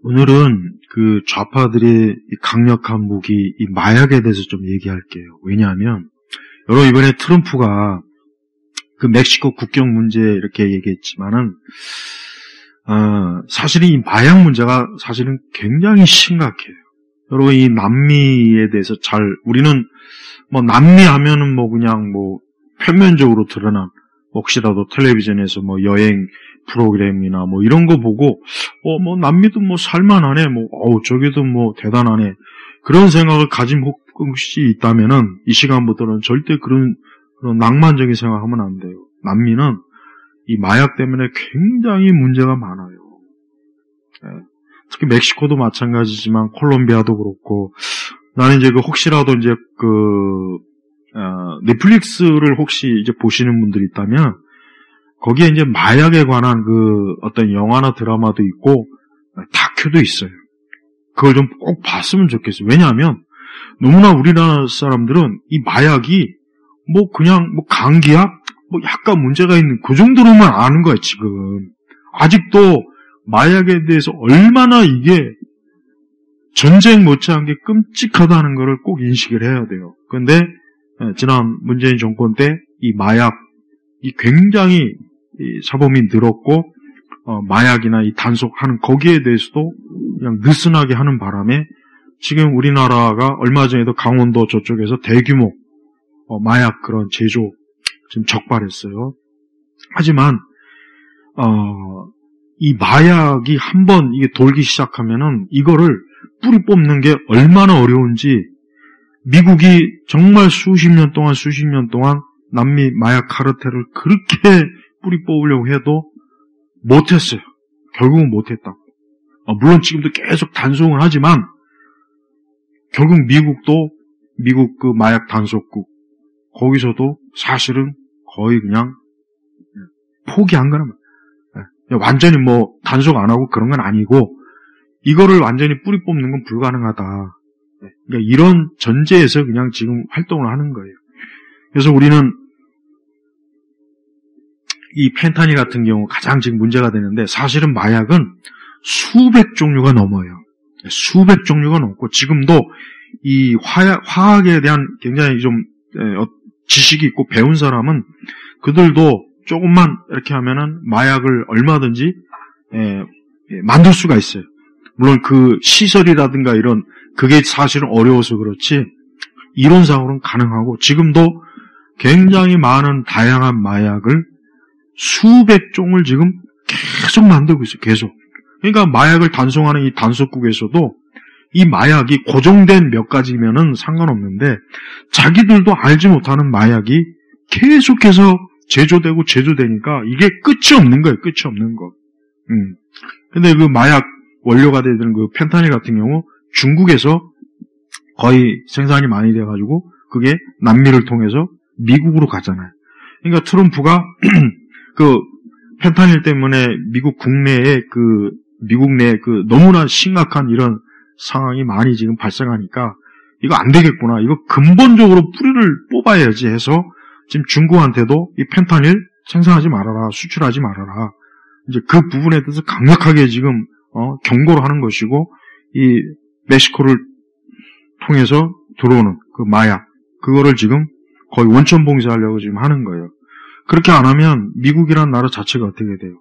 오늘은 그 좌파들의 이 강력한 무기, 이 마약에 대해서 좀 얘기할게요. 왜냐하면, 여러분 이번에 트럼프가 그 멕시코 국경 문제 이렇게 얘기했지만은, 사실은 이 마약 문제가 사실은 굉장히 심각해요. 여러분 이 남미에 대해서 우리는 뭐 남미 하면은 뭐 그냥 뭐 표면적으로 드러난, 혹시라도 텔레비전에서 뭐 여행 프로그램이나 뭐 이런 거 보고, 뭐 남미도 뭐 살만하네, 저기도 뭐 대단하네. 그런 생각을 가진 혹시 있다면은 이 시간부터는 절대 그런 낭만적인 생각하면 안 돼요. 남미는 이 마약 때문에 굉장히 문제가 많아요. 네. 특히 멕시코도 마찬가지지만 콜롬비아도 그렇고, 나는 이제 혹시라도 이제 넷플릭스를 혹시 이제 보시는 분들이 있다면, 거기에 이제 마약에 관한 어떤 영화나 드라마도 있고, 다큐도 있어요. 그걸 좀 꼭 봤으면 좋겠어요. 왜냐하면, 너무나 우리나라 사람들은 이 마약이 그냥 감기약? 약간 문제가 있는 그 정도로만 아는 거예요, 지금. 아직도 마약에 대해서 얼마나 이게 전쟁 못지않게 끔찍하다는 것을 꼭 인식을 해야 돼요. 그런데 지난 문재인 정권 때 이 마약이 굉장히 사범이 늘었고, 마약이나 이 단속하는 거기에 대해서도 그냥 느슨하게 하는 바람에 지금 우리나라가 얼마 전에도 강원도 저쪽에서 대규모 마약 그런 제조 지금 적발했어요. 하지만 이 마약이 한번 이게 돌기 시작하면은 이거를 뿌리 뽑는 게 얼마나 어려운지, 미국이 정말 수십 년 동안 남미 마약 카르텔을 그렇게 뿌리 뽑으려고 해도 못했어요. 결국은 못했다고. 물론 지금도 계속 단속을 하지만 결국 미국 그 마약 단속국 거기서도 사실은 거의 그냥 포기한 거란 말이에요. 완전히 단속 안 하고 그런 건 아니고, 이거를 완전히 뿌리 뽑는 건 불가능하다. 그러니까 이런 전제에서 그냥 지금 활동을 하는 거예요. 그래서 우리는 이 펜타닐 같은 경우 가장 지금 문제가 되는데, 사실은 마약은 수백 종류가 넘어요. 수백 종류가 넘고, 지금도 이 화학에 대한 굉장히 좀 지식이 있고 배운 사람은 그들도 조금만 이렇게 하면은 마약을 얼마든지 만들 수가 있어요. 물론 그 시설이라든가 그게 사실은 어려워서 그렇지 이론상으로는 가능하고, 지금도 굉장히 많은 다양한 마약을 수백 종을 지금 계속 만들고 있어요. 계속. 그러니까 마약을 단속하는 이 단속국에서도 이 마약이 고정된 몇 가지면은 상관없는데, 자기들도 알지 못하는 마약이 계속해서 제조되니까 이게 끝이 없는 거예요. 끝이 없는 거. 근데 그 마약 원료가 되는 그 펜타닐 같은 경우 중국에서 거의 생산이 많이 돼가지고 그게 남미를 통해서 미국으로 가잖아요. 그러니까 트럼프가 그 펜타닐 때문에 미국 내에 너무나 심각한 이런 상황이 많이 지금 발생하니까 이거 안 되겠구나. 이거 근본적으로 뿌리를 뽑아야지 해서 지금 중국한테도 이 펜타닐 생산하지 말아라, 수출하지 말아라. 이제 그 부분에 대해서 강력하게 지금 경고를 하는 것이고, 이 멕시코를 통해서 들어오는 그 마약, 그거를 지금 거의 원천 봉쇄하려고 지금 하는 거예요. 그렇게 안 하면 미국이라는 나라 자체가 어떻게 돼요?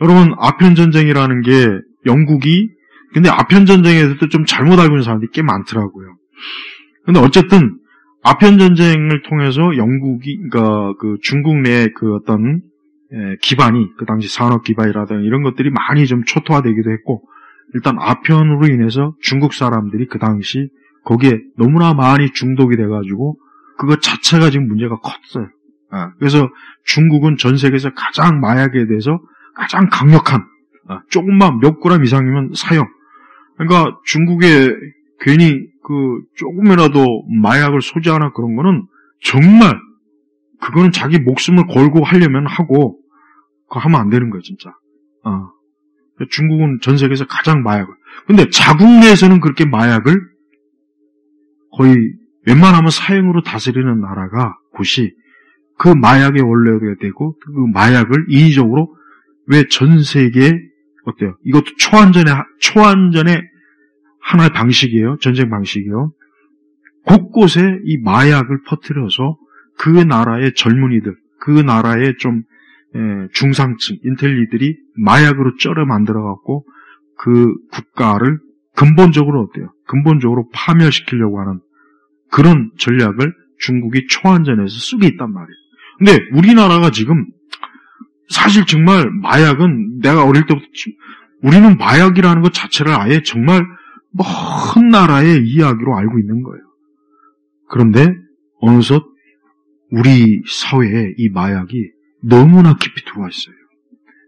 여러분, 아편 전쟁이라는 게 근데 아편 전쟁에서도 좀 잘못 알고 있는 사람들이 꽤 많더라고요. 근데 어쨌든 아편 전쟁을 통해서 그러니까 그 중국 내의 그 어떤 기반이, 그 당시 산업 기반이라든가 이런 것들이 많이 좀 초토화되기도 했고, 일단 아편으로 인해서 중국 사람들이 그 당시 거기에 너무나 많이 중독이 돼가지고 그것 자체가 지금 문제가 컸어요. 그래서 중국은 전 세계에서 가장 마약에 대해서 가장 강력한, 조금만 몇 그램 이상이면 사형. 그러니까 중국에 괜히 조금이라도 마약을 소지하나 그런 거는 정말 그거는 자기 목숨을 걸고 하려면 하고, 그거 하면 안 되는 거예요, 진짜. 중국은 전 세계에서 가장 마약을. 근데 자국 내에서는 그렇게 마약을 거의 웬만하면 사형으로 다스리는 곳이 그 마약의 원료가 되고, 그 마약을 인위적으로 왜 전 세계에 어때요? 이것도 초안전의 하나의 방식이에요. 전쟁 방식이에요. 곳곳에 이 마약을 퍼뜨려서 그 나라의 젊은이들, 그 나라의 좀 중상층, 인텔리들이 마약으로 쩔어 만들어갖고 그 국가를 근본적으로 어때요? 근본적으로 파멸시키려고 하는 그런 전략을 중국이 초안전에서 쓰고 있단 말이에요. 근데 우리나라가 지금 사실 정말 마약은 내가 어릴 때부터 우리는 마약이라는 것 자체를 아예 정말 먼 나라의 이야기로 알고 있는 거예요. 그런데 어느덧 우리 사회에 이 마약이 너무나 깊이 들어와 있어요.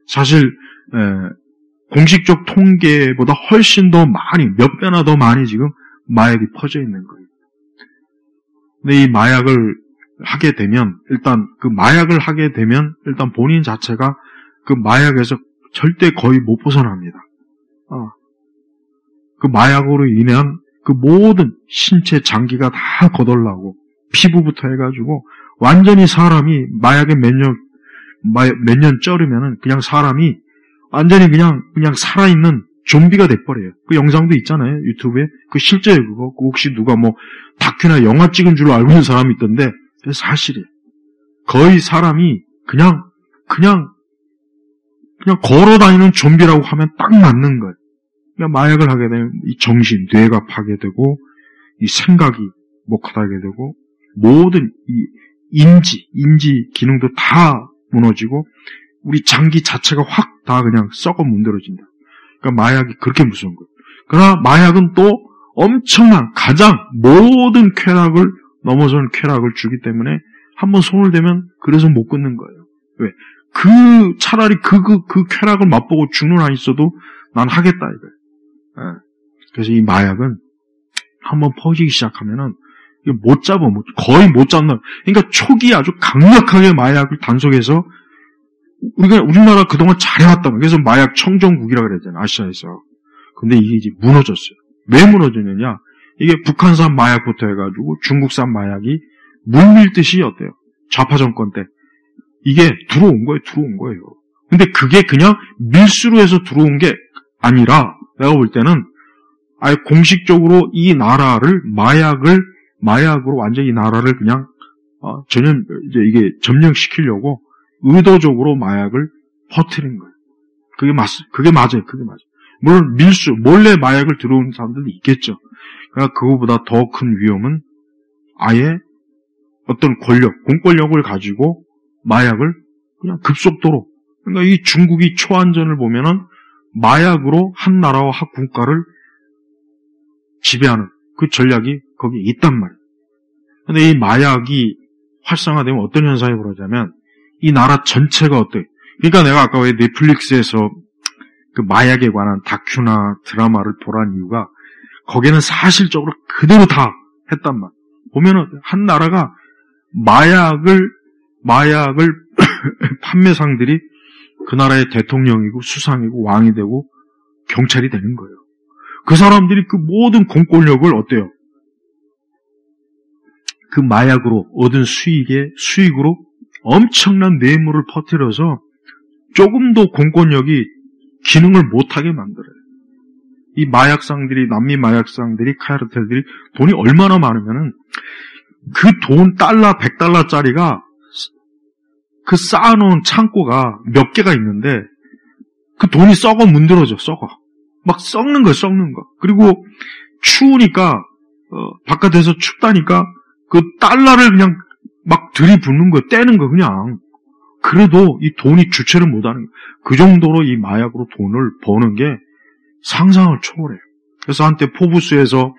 사실 공식적 통계보다 훨씬 더 많이, 몇 배나 더 많이 지금 마약이 퍼져 있는 거예요. 근데 이 마약을 하게 되면 일단 본인 자체가 그 마약에서 절대 거의 못 벗어납니다. 그 마약으로 인한 그 모든 신체 장기가 다 거덜나고 피부부터 해가지고 완전히 사람이 마약에 몇 년 쩔으면은 그냥 사람이 완전히 그냥 살아있는 좀비가 돼버려요. 그 영상도 있잖아요. 유튜브에. 그 실제예요, 그거. 혹시 누가 뭐 다큐나 영화 찍은 줄로 알고 있는 사람이 있던데, 사실이에요. 거의 사람이 그냥 걸어 다니는 좀비라고 하면 딱 맞는 거예요. 그냥 마약을 하게 되면 이 정신, 뇌가 파괴되고, 이 생각이 목하게 되고, 모든 이 인지 기능도 다 무너지고, 우리 장기 자체가 확 다 그냥 썩어 문드러진다. 그러니까 마약이 그렇게 무서운 거예요. 그러나 마약은 또 엄청난 가장 모든 쾌락을 넘어서는 쾌락을 주기 때문에 한번 손을 대면 그래서 못 끊는 거예요. 왜? 차라리 그 쾌락을 맛보고 죽는 한 있어도 난 하겠다 이거예요. 그래서 이 마약은 한번 퍼지기 시작하면은 못 잡아, 거의 못 잡는. 그러니까 초기에 아주 강력하게 마약을 단속해서 우리나라 그동안 잘해왔다. 그래서 마약 청정국이라고 그랬잖아요. 아시아에서. 근데 이게 이제 무너졌어요. 왜 무너졌느냐? 이게 북한산 마약부터 해가지고 중국산 마약이 물밀듯이 어때요? 좌파 정권 때. 이게 들어온 거예요. 근데 그게 그냥 밀수로 해서 들어온 게 아니라 내가 볼 때는 아예 공식적으로 이 나라를 마약으로 완전히 이 나라를 그냥 전혀 이제 이게 점령시키려고 의도적으로 마약을 퍼뜨린 거예요. 그게 맞아요. 물론 밀수, 몰래 마약을 들어오는 사람들도 있겠죠. 그러니까 그거보다 더 큰 위험은 아예 어떤 공권력을 가지고 마약을 그냥 급속도로, 그러니까 이 중국이 초안전을 보면은 마약으로 한 나라와 한 국가를 지배하는 그 전략이 거기에 있단 말이에요. 근데 이 마약이 활성화되면 어떤 현상이 벌어지냐면 이 나라 전체가 어때요? 그러니까 내가 아까 왜 넷플릭스에서 그 마약에 관한 다큐나 드라마를 보라는 이유가 거기는 사실적으로 그대로 다 했단 말이에요. 보면은 한 나라가 마약을 판매상들이 그 나라의 대통령이고 수상이고 왕이 되고 경찰이 되는 거예요. 그 사람들이 그 모든 공권력을 어때요? 그 마약으로 얻은 수익으로 엄청난 뇌물을 퍼뜨려서 조금도 공권력이 기능을 못하게 만들어요. 이 마약상들이, 남미 마약상들이, 카르텔들이 돈이 얼마나 많으면은 그 돈 $100짜리가 그 쌓아놓은 창고가 몇 개가 있는데 그 돈이 썩어 문드러져, 막 썩는 거예요. 그리고 추우니까, 바깥에서 춥다니까 그 달러를 그냥 막 들이붓는 거예요. 떼는 거 그냥. 그래도 이 돈이 주체를 못하는 거예요. 그 정도로 이 마약으로 돈을 버는 게 상상을 초월해요. 그래서 한때 포브스에서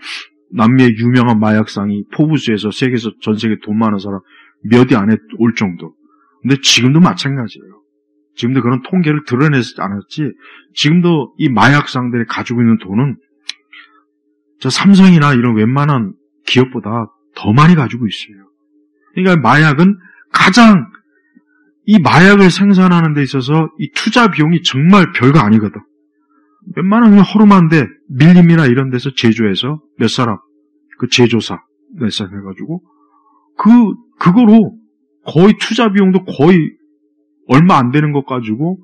남미의 유명한 마약상이 포브스에서 세계에서 전 세계 돈 많은 사람 몇 위 안에 올 정도. 근데 지금도 마찬가지예요. 지금도 그런 통계를 드러내지 않았지. 지금도 이 마약상들이 가지고 있는 돈은 저 삼성이나 이런 웬만한 기업보다 더 많이 가지고 있어요. 그러니까 마약은 가장 이 마약을 생산하는 데 있어서 이 투자 비용이 정말 별거 아니거든. 웬만한 그냥 허름한데 밀림이나 이런 데서 제조해서 몇 사람, 그 제조사 몇 사람 해가지고 그거로 거의 투자 비용도 거의 얼마 안 되는 것 가지고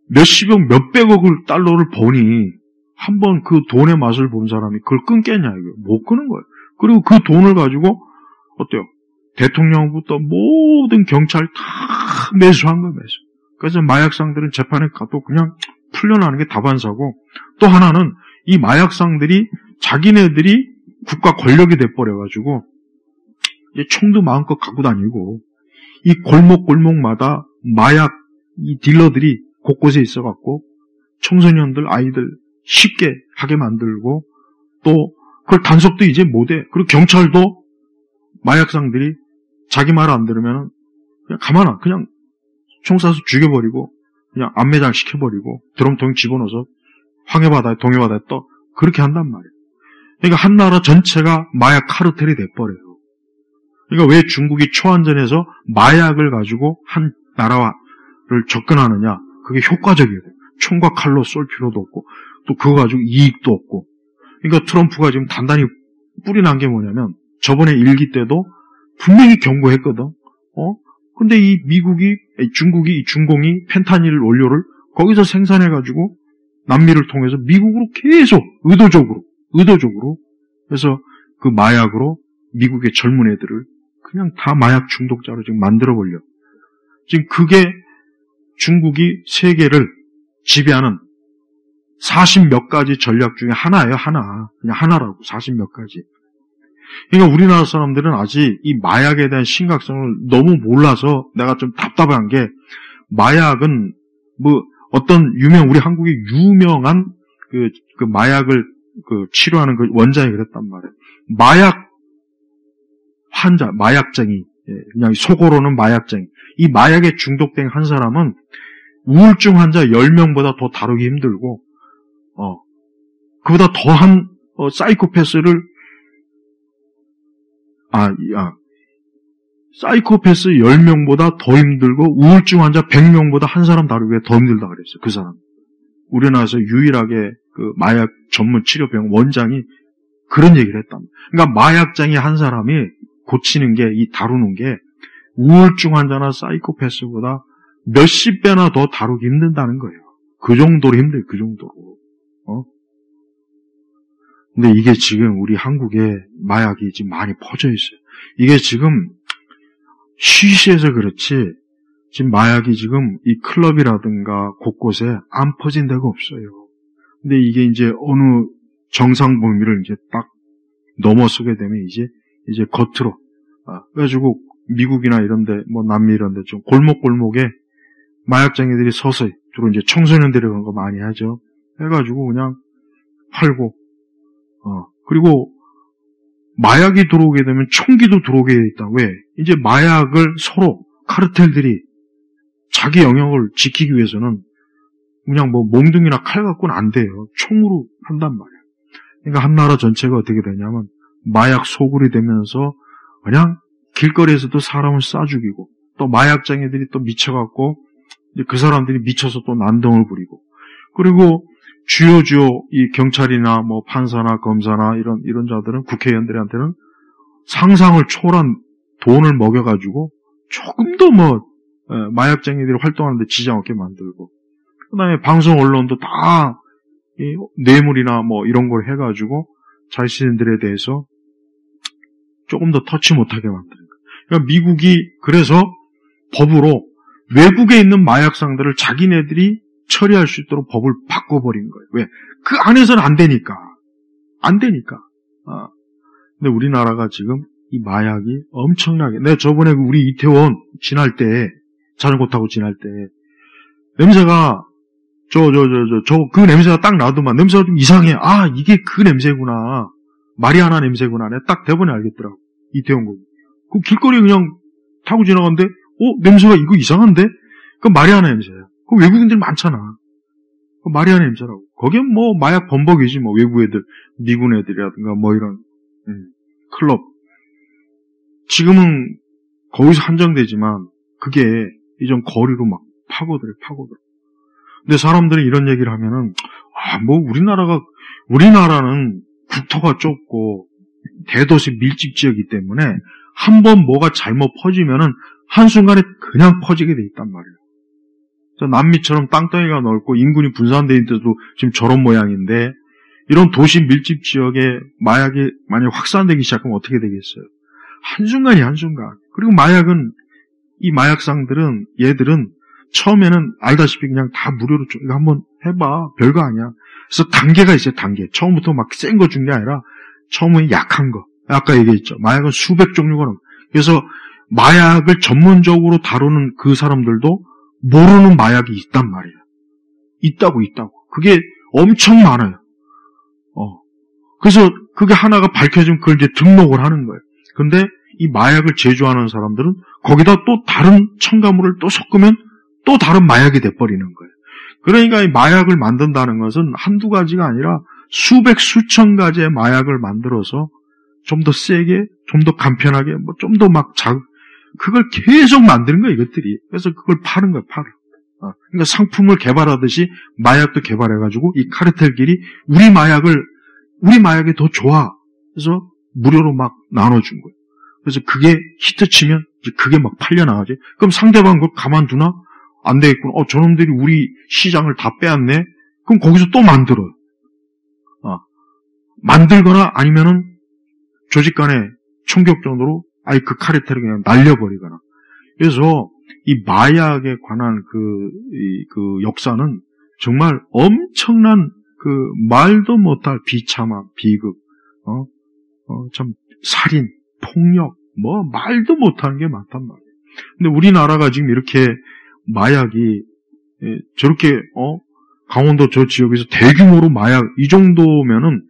몇십억, 몇백억을 달러를 버니 한번 그 돈의 맛을 본 사람이 그걸 끊겠냐, 이거. 못 끊은 거예요. 그리고 그 돈을 가지고, 어때요? 대통령부터 모든 경찰 다 매수한 거예요, 매수. 그래서 마약상들은 재판에 가도 그냥 풀려나는 게 다반사고, 또 하나는 이 마약상들이 자기네들이 국가 권력이 돼버려가지고, 이제 총도 마음껏 갖고 다니고, 이 골목골목마다 마약, 이 딜러들이 곳곳에 있어갖고, 청소년들, 아이들 쉽게 하게 만들고, 또, 그걸 단속도 이제 못해. 그리고 경찰도 마약상들이 자기 말 안 들으면 그냥 가만 안, 그냥 총 쏴서 죽여버리고, 그냥 안매장 시켜버리고, 드럼통 집어넣어서 황해바다에, 동해바다에 떠, 그렇게 한단 말이에요. 그러니까 한 나라 전체가 마약 카르텔이 돼버려요. 그러니까 왜 중국이 초안전에서 마약을 가지고 한 나라를 접근하느냐, 그게 효과적이에요. 총과 칼로 쏠 필요도 없고, 또 그거 가지고 이익도 없고. 그러니까 트럼프가 지금 단단히 뿌리 난 게 뭐냐면, 저번에 일기 때도 분명히 경고했거든. 근데 이 중국이, 이 중공이 펜타닐 원료를 거기서 생산해가지고 남미를 통해서 미국으로 계속 의도적으로, 그래서 그 마약으로 미국의 젊은 애들을 그냥 다 마약 중독자로 지금 만들어버려. 지금 그게 중국이 세계를 지배하는 40몇 가지 전략 중에 하나예요, 하나. 그냥 하나라고, 40몇 가지. 그러니까 우리나라 사람들은 아직 이 마약에 대한 심각성을 너무 몰라서 내가 좀 답답한 게, 마약은 뭐 어떤 우리 한국의 유명한 그 마약을 치료하는 그 원장이 그랬단 말이에요. 마약 환자, 마약쟁이, 그냥 속어로는 마약쟁이. 이 마약에 중독된 한 사람은 우울증 환자 10명보다 더 다루기 힘들고, 그보다 더한 사이코패스를 사이코패스 10명보다 더 힘들고 우울증 환자 100명보다 한 사람 다루기가 더 힘들다 그랬어요. 그 사람. 우리나라에서 유일하게 그 마약 전문 치료병 원장이 그런 얘기를 했답니다. 그러니까 마약장이 한 사람이 고치는 게, 이 다루는 게 우울증 환자나 사이코패스보다 몇십 배나 더 다루기 힘든다는 거예요. 그 정도로 힘들어요. 그 정도로. 근데 이게 지금 우리 한국에 마약이 지금 많이 퍼져 있어요. 이게 지금 시시해서 그렇지, 지금 마약이 지금 이 클럽이라든가 곳곳에 안 퍼진 데가 없어요. 근데 이게 이제 어느 정상 범위를 이제 딱 넘어서게 되면 이제 겉으로, 그래가지고 미국이나 이런데, 뭐 남미 이런데 좀 골목골목에 마약쟁이들이 서서히, 주로 이제 청소년들이 그런 거 많이 하죠. 해가지고 그냥 팔고, 그리고 마약이 들어오게 되면 총기도 들어오게 돼 있다. 왜? 이제 마약을 서로 카르텔들이 자기 영역을 지키기 위해서는 그냥 뭐 몽둥이나 칼 갖고는 안 돼요. 총으로 한단 말이에요. 그러니까 한 나라 전체가 어떻게 되냐면 마약 소굴이 되면서 그냥 길거리에서도 사람을 쏴 죽이고, 또 마약쟁이들이 또 미쳐갖고 그 사람들이 미쳐서 또 난동을 부리고, 그리고 주요 이 경찰이나 뭐 판사나 검사나 이런 자들은, 국회의원들한테는 상상을 초월한 돈을 먹여가지고 조금도 마약쟁이들이 활동하는데 지장 없게 만들고, 그 다음에 방송 언론도 다 뇌물이나 뭐 이런 걸 해가지고 자신들에 대해서 조금 더 터치 못하게 만드는 거예요. 그러니까 미국이 그래서 법으로 외국에 있는 마약상들을 자기네들이 처리할 수 있도록 법을 바꿔버린 거예요. 왜? 그 안에서는 안 되니까. 근데 우리나라가 지금 이 마약이 엄청나게, 내가 저번에 우리 이태원 지날 때, 자전거 타고 지날 때, 냄새가, 그 냄새가 딱 나더만, 냄새가 좀 이상해. 이게 그 냄새구나. 마리아나 냄새구나. 내가 딱 대본에 알겠더라고. 이태원 거기. 그 길거리에 그냥 타고 지나갔는데, 냄새가 이거 이상한데? 그 마리아나 냄새야. 그 외국인들 많잖아. 그 마리아나 냄새라고. 거긴 뭐 마약 범벅이지, 뭐 외국 애들, 미군 애들이라든가 뭐 이런 클럽. 지금은 거기서 한정되지만 그게 이전 거리로 막 파고들어. 근데 사람들이 이런 얘기를 하면은, 뭐 우리나라는 국토가 좁고 대도시 밀집지역이기 때문에 한번 뭐가 잘못 퍼지면은 한순간에 그냥 퍼지게 돼 있단 말이에요. 저 남미처럼 땅덩이가 넓고 인근이 분산되어 있는데도 지금 저런 모양인데 이런 도시 밀집 지역에 마약이 만약 확산되기 시작하면 어떻게 되겠어요? 한순간이 한순간. 그리고 마약은 이 마약상들은 얘들은 처음에는 알다시피 그냥 다 무료로 줘. 이거 한번 해봐. 별거 아니야. 그래서 단계가 있어요. 단계. 처음부터 막 센 거 준 게 아니라 처음에 약한 거. 아까 얘기했죠. 마약은 수백 종류가 넘어. 그래서 마약을 전문적으로 다루는 그 사람들도 모르는 마약이 있단 말이에요. 있다고. 그게 엄청 많아요. 그래서 그게 하나가 밝혀지면 그걸 이제 등록을 하는 거예요. 근데 이 마약을 제조하는 사람들은 거기다 또 다른 첨가물을 또 섞으면 또 다른 마약이 돼버리는 거예요. 그러니까 이 마약을 만든다는 것은 한두 가지가 아니라 수백, 수천 가지의 마약을 만들어서 좀 더 세게, 좀 더 간편하게, 좀 더 막 그걸 계속 만드는 거예요, 이것들이. 그래서 그걸 파는 거예요, 팔을. 그러니까 상품을 개발하듯이 마약도 개발해가지고 이 카르텔끼리 우리 마약이 더 좋아. 그래서 무료로 막 나눠준 거예요. 그래서 그게 히트치면 그게 막 팔려나가지. 그럼 상대방 그걸 가만두나? 안 되겠구나. 저놈들이 우리 시장을 다 빼앗네? 그럼 거기서 또 만들어요. 만들거나 아니면은 조직 간에 총격전으로 아예 그 카르텔을 그냥 날려버리거나. 그래서 이 마약에 관한 그 역사는 정말 엄청난 말도 못할 비참함, 비극, 참 살인, 폭력, 말도 못하는 게 많단 말이에요. 근데 우리나라가 지금 이렇게 마약이 저렇게 강원도 저 지역에서 대규모로 마약 이 정도면은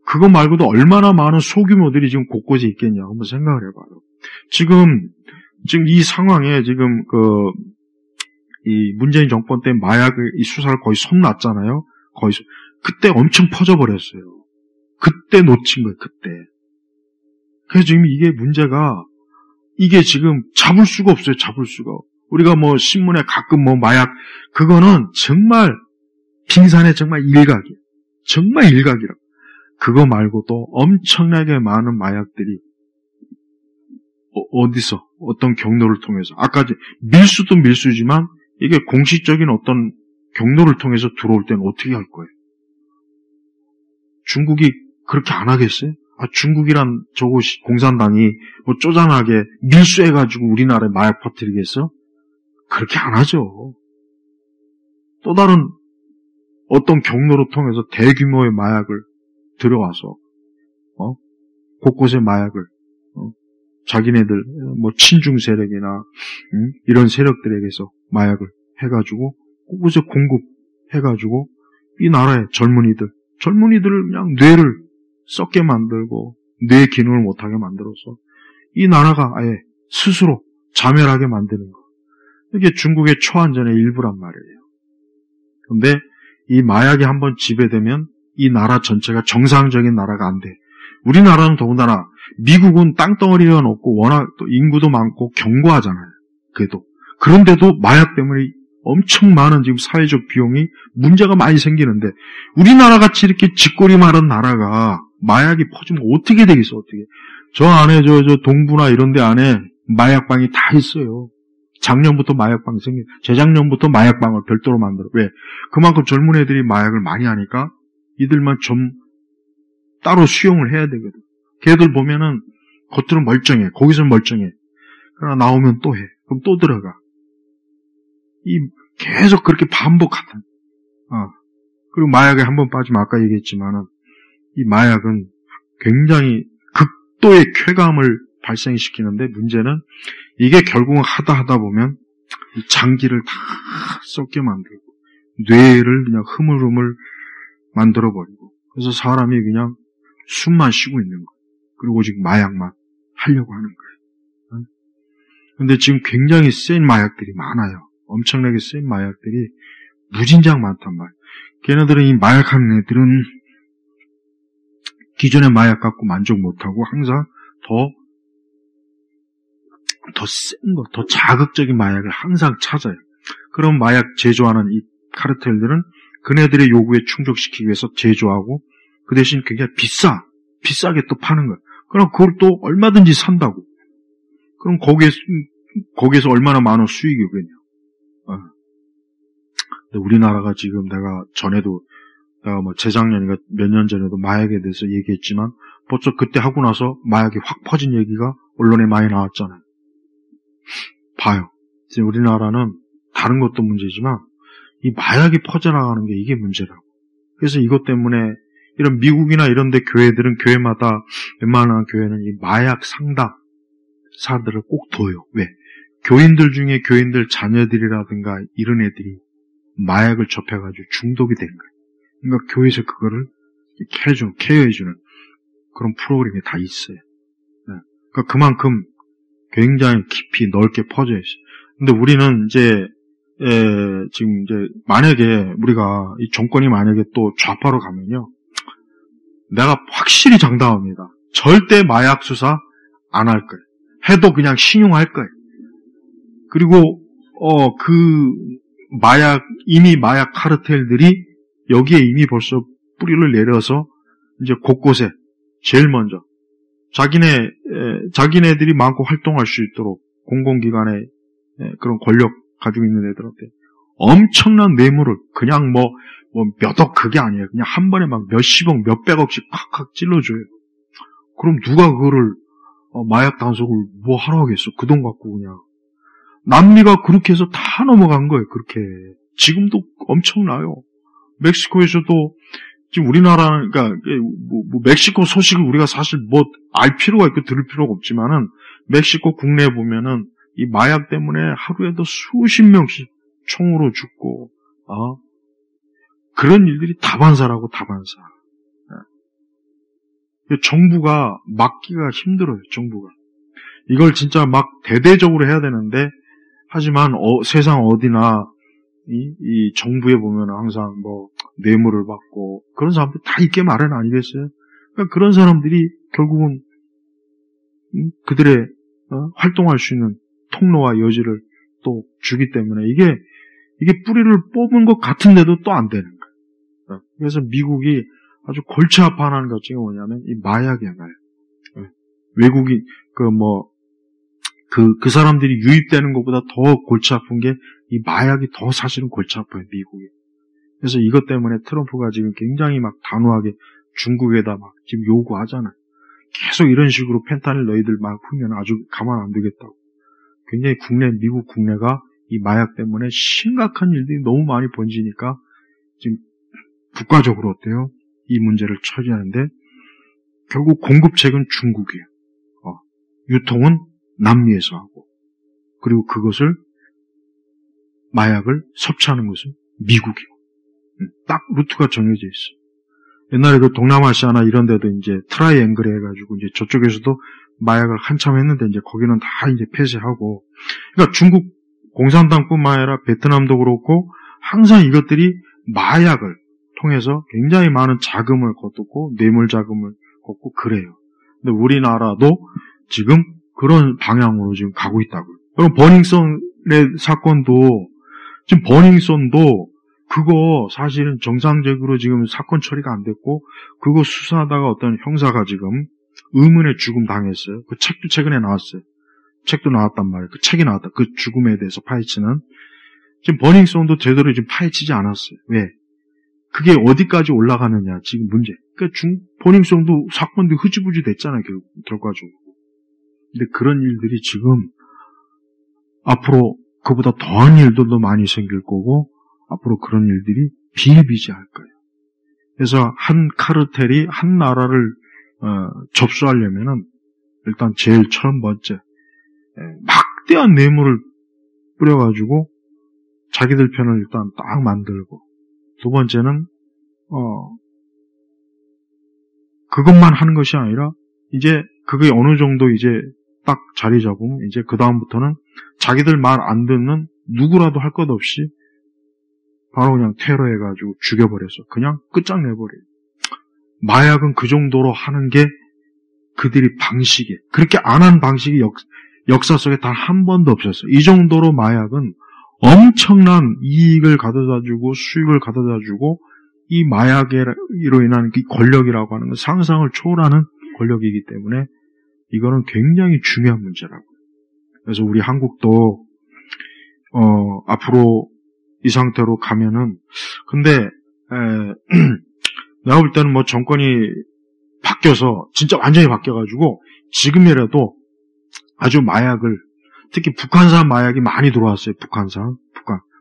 그거 말고도 얼마나 많은 소규모들이 지금 곳곳에 있겠냐 한번 생각을 해봐요. 지금 이 상황에 지금 이 문재인 정권 때 마약을 이 수사를 거의 손 놨잖아요. 그때 엄청 퍼져버렸어요. 그때 놓친 거예요. 그때. 그래서 지금 이게 문제가 이게 지금 잡을 수가 없어요. 잡을 수가. 우리가 신문에 가끔 마약 그거는 정말 빙산의 정말 일각이에요. 정말 일각이라고. 그거 말고도 엄청나게 많은 마약들이 어디서 어떤 경로를 통해서 아까 밀수도 밀수지만 이게 공식적인 어떤 경로를 통해서 들어올 때는 어떻게 할 거예요? 중국이 그렇게 안 하겠어요? 중국이란 저거 공산당이 쪼잔하게 밀수해가지고 우리나라에 마약 퍼뜨리겠어? 그렇게 안 하죠. 또 다른 어떤 경로를 통해서 대규모의 마약을 들어와서 곳곳에 마약을 자기네들 친중 세력이나 이런 세력들에게서 마약을 해가지고 곳곳에 공급해가지고 이 나라의 젊은이들을 그냥 뇌를 썩게 만들고 뇌 기능을 못하게 만들어서 이 나라가 아예 스스로 자멸하게 만드는 거. 이게 중국의 초안전의 일부란 말이에요. 그런데 이 마약이 한번 지배되면 이 나라 전체가 정상적인 나라가 안 돼. 우리나라는 더군다나 미국은 땅덩어리가 높고 워낙 또 인구도 많고 견고하잖아요. 그런데도 마약 때문에 엄청 많은 지금 사회적 비용이 문제가 많이 생기는데 우리나라 같이 이렇게 짓거리 많은 나라가 마약이 퍼지면 어떻게 되겠어? 어떻게? 저 안에 저 동부나 이런 데 안에 마약방이 다 있어요. 작년부터 마약방이 재작년부터 마약방을 별도로 만들어. 왜? 그만큼 젊은 애들이 마약을 많이 하니까 이들만 좀 따로 수용을 해야 되거든. 걔들 보면은 겉으로 멀쩡해. 거기서 멀쩡해. 그러나 나오면 또 해. 그럼 또 들어가. 계속 그렇게 반복하다. 그리고 마약에 한번 빠지면 아까 얘기했지만은 이 마약은 굉장히 극도의 쾌감을 발생시키는데 문제는 이게 결국은 하다 보면 이 장기를 다 썩게 만들고 뇌를 그냥 흐물흐물 만들어버리고 그래서 사람이 그냥 숨만 쉬고 있는 거예요. 그리고 지금 마약만 하려고 하는 거예요. 근데 지금 굉장히 센 마약들이 많아요. 엄청나게 센 마약들이 무진장 많단 말이에요. 걔네들은 이 마약하는 애들은 기존의 마약 갖고 만족 못하고 항상 더 센 거, 더 자극적인 마약을 항상 찾아요. 그럼 마약 제조하는 이 카르텔들은 그네들의 요구에 충족시키기 위해서 제조하고 그 대신 굉장히 비싸게 또 파는 거예요. 그럼 그걸 또 얼마든지 산다고. 그럼 거기에서 얼마나 많은 수익이 오겠냐. 우리나라가 지금 내가 뭐 재작년인가 몇 년 전에도 마약에 대해서 얘기했지만 벌써 그때 하고 나서 마약이 확 퍼진 얘기가 언론에 많이 나왔잖아요. 봐요. 지금 우리나라는 다른 것도 문제지만 이 마약이 퍼져나가는 게 이게 문제라고. 그래서 이것 때문에 이런 미국이나 이런 데 교회들은 교회마다 웬만한 교회는 이 마약 상담사들을 꼭 둬요. 왜? 교인들 중에 교인들 자녀들이라든가 이런 애들이 마약을 접해가지고 중독이 된 거예요. 그러니까 교회에서 그거를 케어해주는 그런 프로그램이 다 있어요. 네. 그러니까 그만큼 굉장히 깊이 넓게 퍼져 있어요. 근데 우리는 지금 만약에 우리가 이 정권이 만약에 또 좌파로 가면요. 내가 확실히 장담합니다. 절대 마약 수사 안 할 거예요. 해도 그냥 신용할 거예요. 그리고, 이미 마약 카르텔들이 여기에 이미 벌써 뿌리를 내려서 이제 곳곳에 제일 먼저 자기네들이 마음껏 활동할 수 있도록 공공기관의 그런 권력 가지고 있는 애들한테 엄청난 뇌물을 그냥 몇억 그게 아니에요. 그냥 한 번에 막 몇십억, 몇백억씩 팍팍 찔러줘요. 그럼 누가 그거를 마약 단속을 뭐 하러 하겠어? 그 돈 갖고 그냥. 남미가 그렇게 해서 다 넘어간 거예요. 그렇게. 지금도 엄청나요. 멕시코에서도 지금 우리나라는 그러니까 멕시코 소식을 우리가 사실 알 필요가 있고 들을 필요가 없지만은 멕시코 국내에 보면은 이 마약 때문에 하루에도 수십 명씩 총으로 죽고 그런 일들이 다반사라고 다반사. 정부가 막기가 힘들어요. 정부가 이걸 진짜 막 대대적으로 해야 되는데 하지만 세상 어디나 이 정부에 보면 항상 뇌물을 받고 그런 사람들 다 있게 마련 아니겠어요? 그러니까 그런 사람들이 결국은 그들의 활동할 수 있는 통로와 여지를 또 주기 때문에 이게 뿌리를 뽑은 것 같은데도 또 안 되는 거예요. 그래서 미국이 아주 골치 아파하는 것 중에 뭐냐면 이 마약이에요. 외국인 그 사람들이 유입되는 것보다 더 골치 아픈 게 이 마약이 더 사실은 골치 아파요, 미국이. 그래서 이것 때문에 트럼프가 지금 굉장히 막 단호하게 중국에다 막 지금 요구하잖아요. 계속 이런 식으로 펜타닐 너희들 막 풀면 아주 가만 안 두겠다고. 굉장히 미국 국내가 이 마약 때문에 심각한 일들이 너무 많이 번지니까 지금 국가적으로 어때요? 이 문제를 처리하는데 결국 공급책은 중국이에요. 유통은 남미에서 하고 그리고 그것을 마약을 섭취하는 것은 미국이고 딱 루트가 정해져 있어요. 옛날에 그 동남아시아나 이런 데도 이제 트라이앵글 해가지고 이제 저쪽에서도 마약을 한참 했는데 이제 거기는 다 이제 폐쇄하고 그러니까 중국 공산당뿐만 아니라 베트남도 그렇고 항상 이것들이 마약을 통해서 굉장히 많은 자금을 거두고 뇌물 자금을 걷고 그래요. 근데 우리나라도 지금 그런 방향으로 지금 가고 있다고요. 그럼 버닝썬의 사건도 지금 버닝썬도 그거 사실은 정상적으로 지금 사건 처리가 안 됐고 그거 수사하다가 어떤 형사가 지금 의문의 죽음 당했어요. 그 책도 최근에 나왔어요. 책도 나왔단 말이에요. 그 책이 나왔다. 그 죽음에 대해서 파헤치는. 지금 버닝썬도 제대로 지금 파헤치지 않았어요. 왜? 그게 어디까지 올라가느냐 지금 문제. 그러니까 버닝썬도 사건도 흐지부지 됐잖아요. 결과적으로. 근데 그런 일들이 지금 앞으로 그보다 더한 일들도 많이 생길 거고 앞으로 그런 일들이 비일비재할 거예요. 그래서 한 카르텔이 한 나라를 접수하려면은 일단 제일 처음 번째 막대한 뇌물을 뿌려가지고 자기들 편을 일단 딱 만들고 두 번째는 그것만 하는 것이 아니라 이제 그게 어느 정도 이제 딱 자리 잡으면 이제 그 다음부터는 자기들 말 안 듣는 누구라도 할 것 없이 바로 그냥 테러해가지고 죽여버려서 그냥 끝장내버려요. 마약은 그 정도로 하는 게 그들이 방식이에요. 그렇게 안 한 방식이 역사 속에 단 한 번도 없었어요. 이 정도로 마약은 엄청난 이익을 가져다주고 수익을 가져다주고 이 마약으로 인한 이 권력이라고 하는 건 상상을 초월하는 권력이기 때문에 이거는 굉장히 중요한 문제라고. 그래서 우리 한국도 앞으로 이 상태로 가면은, 근데, 내가 볼 때는 뭐 정권이 바뀌어서, 진짜 완전히 바뀌어가지고, 지금이라도 아주 마약을, 특히 북한산 마약이 많이 들어왔어요,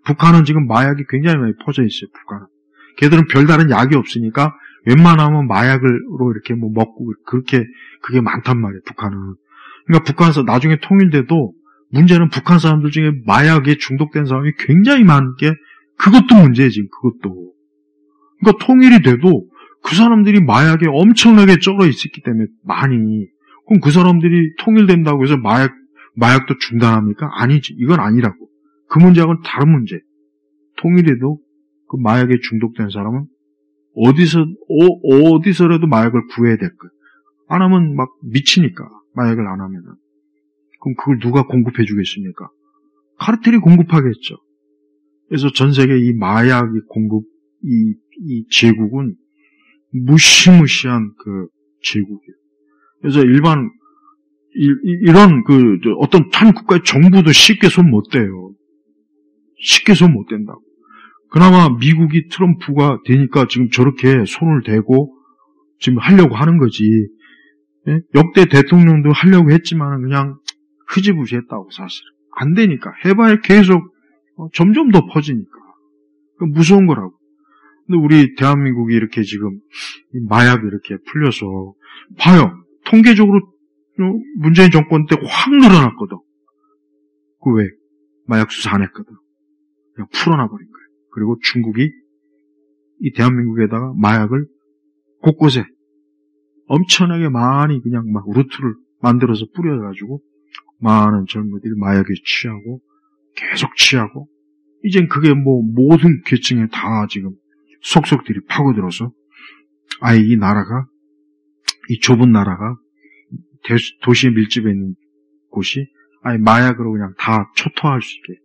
북한은 지금 마약이 굉장히 많이 퍼져 있어요, 북한은. 걔들은 별다른 약이 없으니까, 웬만하면 마약으로 이렇게 뭐 먹고, 그게 많단 말이에요, 북한은. 그러니까 북한에서 나중에 통일돼도, 문제는 북한 사람들 중에 마약에 중독된 사람이 굉장히 많은 게, 그것도 문제지, 그것도. 그러니까 통일이 돼도, 그 사람들이 마약에 엄청나게 쩔어 있었기 때문에 많이. 그럼 그 사람들이 통일된다고 해서 마약도 중단합니까? 아니지. 이건 아니라고. 그 문제하고는 다른 문제. 통일해도 그 마약에 중독된 사람은 어디서라도 마약을 구해야 될 거예요. 안 하면 막 미치니까. 마약을 안 하면은. 그럼 그걸 누가 공급해 주겠습니까? 카르텔이 공급하겠죠. 그래서 전 세계 이 마약이 이 제국은 무시무시한 그 제국이에요. 그래서 이런 어떤 한 국가의 정부도 쉽게 손 못 대요. 쉽게 손 못 댄다고. 그나마 미국이 트럼프가 되니까 지금 저렇게 손을 대고 지금 하려고 하는 거지. 예? 역대 대통령도 하려고 했지만 그냥 흐지부지 했다고 사실. 안 되니까. 해봐야 계속 점점 더 퍼지니까. 무서운 거라고. 근데 우리 대한민국이 이렇게 지금 마약이 이렇게 풀려서 봐요. 통계적으로 문재인 정권 때 확 늘어났거든. 그 왜? 마약 수사 안 했거든. 그냥 풀어놔버린 거예요. 그리고 중국이 이 대한민국에다가 마약을 곳곳에 엄청나게 많이 그냥 막 루트를 만들어서 뿌려가지고 많은 젊은이들이 마약에 취하고 계속 취하고 이젠 그게 뭐 모든 계층에 다 지금 속속들이 파고들어서 아예 이 나라가 이 좁은 나라가 도시에 밀집해 있는 곳이 아예 마약으로 그냥 다 초토화할 수 있게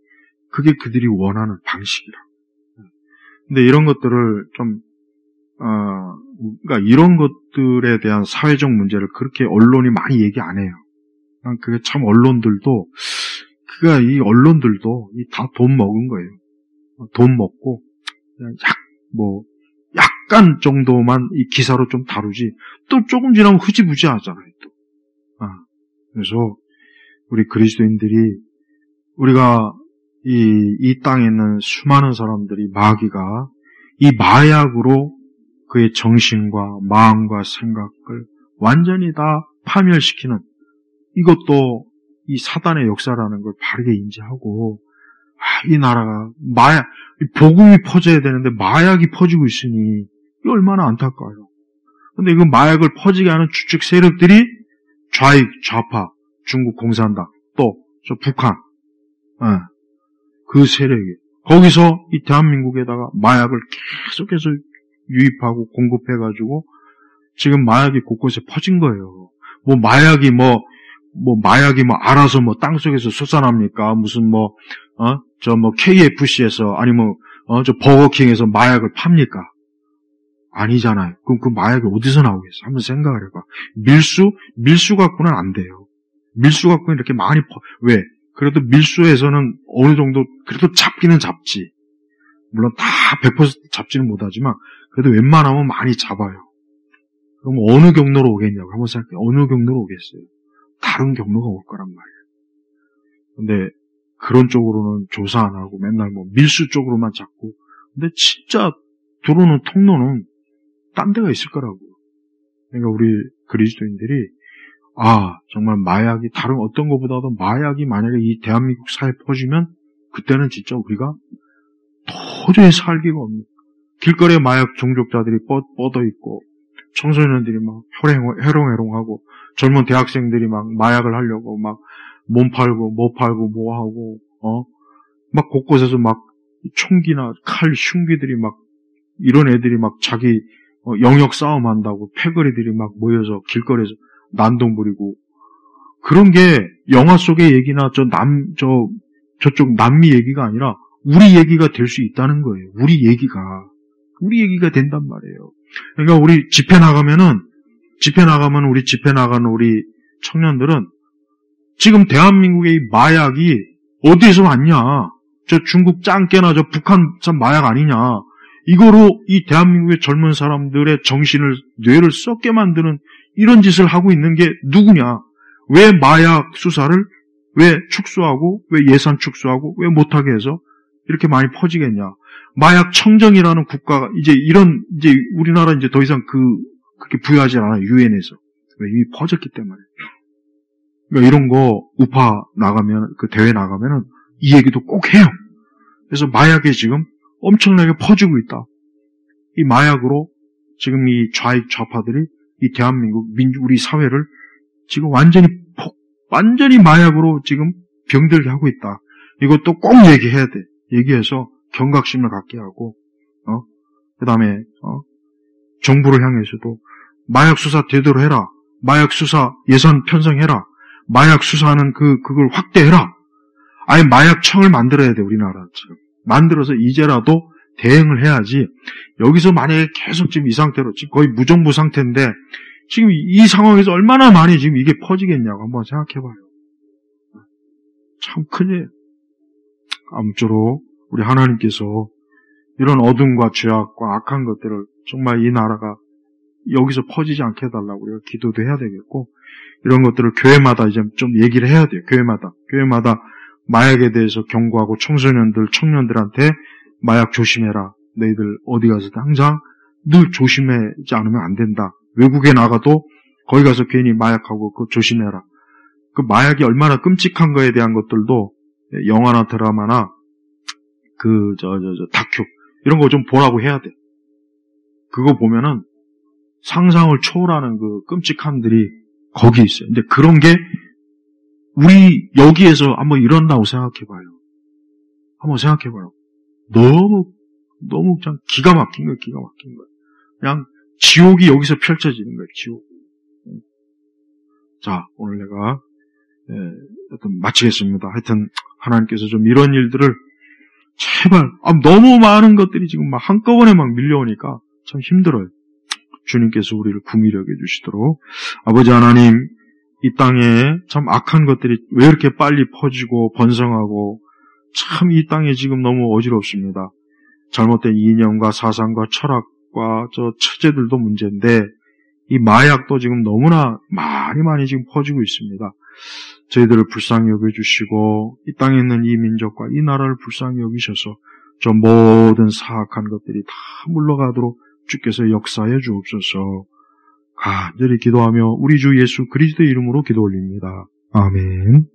그게 그들이 원하는 방식이라. 근데 이런 것들을 좀 그러니까 이런 것들에 대한 사회적 문제를 그렇게 언론이 많이 얘기 안 해요. 그게 참 언론들도 이 언론들도 다 돈 먹은 거예요. 돈 먹고 그냥 약간 정도만 이 기사로 좀 다루지 또 조금 지나면 흐지부지 하잖아요. 또. 그래서 우리 그리스도인들이 우리가 이 땅에 있는 수많은 사람들이 마귀가 이 마약으로 그의 정신과 마음과 생각을 완전히 다 파멸시키는 이것도 이 사단의 역사라는 걸 바르게 인지하고 이 나라가 복음이 퍼져야 되는데 마약이 퍼지고 있으니 이게 얼마나 안타까워요. 근데 이거 마약을 퍼지게 하는 주축 세력들이 좌파, 중국 공산당, 또 저 북한, 그 세력이 거기서 이 대한민국에다가 마약을 계속해서 유입하고 공급해가지고 지금 마약이 곳곳에 퍼진 거예요. 마약이 알아서 땅속에서 솟아납니까? 무슨 KFC에서 아니면 저 버거킹에서 마약을 팝니까? 아니잖아요. 그럼 그 마약이 어디서 나오겠어요? 한번 생각을 해봐. 밀수 갖고는 안 돼요. 밀수 갖고는 이렇게 많이 왜? 그래도 밀수에서는 어느 정도 그래도 잡기는 잡지. 물론 다 100% 잡지는 못하지만 그래도 웬만하면 많이 잡아요. 그럼 어느 경로로 오겠냐고 한번 생각해. 어느 경로로 오겠어요? 다른 경로가 올 거란 말이에요. 근데 그런 쪽으로는 조사 안 하고 맨날 밀수 쪽으로만 잡고. 근데 진짜 들어오는 통로는 딴 데가 있을 거라고. 그러니까 우리 그리스도인들이 정말 마약이 다른 어떤 것보다도 마약이 만약에 이 대한민국 사회에 퍼지면 그때는 진짜 우리가 도저히 살기가 없는 길거리에 마약 중독자들이 뻗어 있고 청소년들이 막 해롱해롱하고 젊은 대학생들이 막 마약을 하려고 막 몸 팔고 뭐 팔고 뭐 하고 막 곳곳에서 막 총기나 칼 흉기들이 막 이런 애들이 막 자기 영역 싸움 한다고 패거리들이 막 모여서 길거리에서 난동 부리고 그런 게 영화 속의 얘기나 저쪽 남미 얘기가 아니라 우리 얘기가 될 수 있다는 거예요. 우리 얘기가 된단 말이에요. 그러니까 우리 집회 나가면 우리 집회 나가는 우리 청년들은 지금 대한민국의 이 마약이 어디서 왔냐? 저 중국 짱깨나 저 북한 참 마약 아니냐. 이거로 이 대한민국의 젊은 사람들의 정신을, 뇌를 썩게 만드는 이런 짓을 하고 있는 게 누구냐. 왜 마약 수사를 왜 축소하고, 왜 예산 축소하고, 왜 못하게 해서 이렇게 많이 퍼지겠냐. 마약 청정이라는 국가가 이제 우리나라 이제 더 이상 그렇게 부여하지 않아요. 유엔에서. 왜 이미 퍼졌기 때문에. 그러니까 이런 거 우파 나가면, 그 대회 나가면은 이 얘기도 꼭 해요. 그래서 마약이 지금 엄청나게 퍼지고 있다. 이 마약으로 지금 이 좌익 좌파들이 이 대한민국 우리 사회를 지금 완전히 마약으로 지금 병들게 하고 있다. 이것도 꼭 얘기해야 돼. 얘기해서 경각심을 갖게 하고, 그 다음에, 정부를 향해서도 마약 수사 제대로 해라. 마약 수사 예산 편성해라. 마약 수사하는 그걸 확대해라. 아예 마약청을 만들어야 돼, 우리나라 지금. 만들어서 이제라도 대응을 해야지. 여기서 만약에 계속 지금 이 상태로, 지금 거의 무정부 상태인데, 지금 이 상황에서 얼마나 많이 지금 이게 퍼지겠냐고 한번 생각해봐요. 참 큰일. 아무쪼록 우리 하나님께서 이런 어둠과 죄악과 악한 것들을 정말 이 나라가 여기서 퍼지지 않게 해달라고 우리가 기도도 해야 되겠고, 이런 것들을 교회마다 이제 좀 얘기를 해야 돼요. 교회마다 마약에 대해서 경고하고 청년들한테 마약 조심해라. 너희들 어디 가서도 항상 늘 조심하지 않으면 안 된다. 외국에 나가도 거기 가서 괜히 마약하고 그거 조심해라. 그 마약이 얼마나 끔찍한 거에 대한 것들도 영화나 드라마나 다큐 이런 거 좀 보라고 해야 돼. 그거 보면은 상상을 초월하는 그 끔찍함들이 거기 있어요. 근데 그런 게 우리 여기에서 한번 일어난다고 생각해봐요. 한번 생각해봐요. 너무 그냥 기가 막힌 거예요. 그냥 지옥이 여기서 펼쳐지는 거예요. 지옥. 자, 오늘 내가 하여튼 마치겠습니다. 하여튼 하나님께서 좀 이런 일들을 제발 너무 많은 것들이 지금 막 한꺼번에 막 밀려오니까 참 힘들어요. 주님께서 우리를 긍휼히 여겨주시도록. 아버지 하나님, 이 땅에 참 악한 것들이 왜 이렇게 빨리 퍼지고 번성하고 참 이 땅에 지금 너무 어지럽습니다. 잘못된 이념과 사상과 철학과 저 처제들도 문제인데 이 마약도 지금 너무나 많이 지금 퍼지고 있습니다. 저희들을 불쌍히 여겨주시고 이 땅에 있는 이 민족과 이 나라를 불쌍히 여기셔서 저 모든 사악한 것들이 다 물러가도록 주께서 역사해 주옵소서. 간절히 기도하며 우리 주 예수 그리스도의 이름으로 기도 올립니다. 아멘.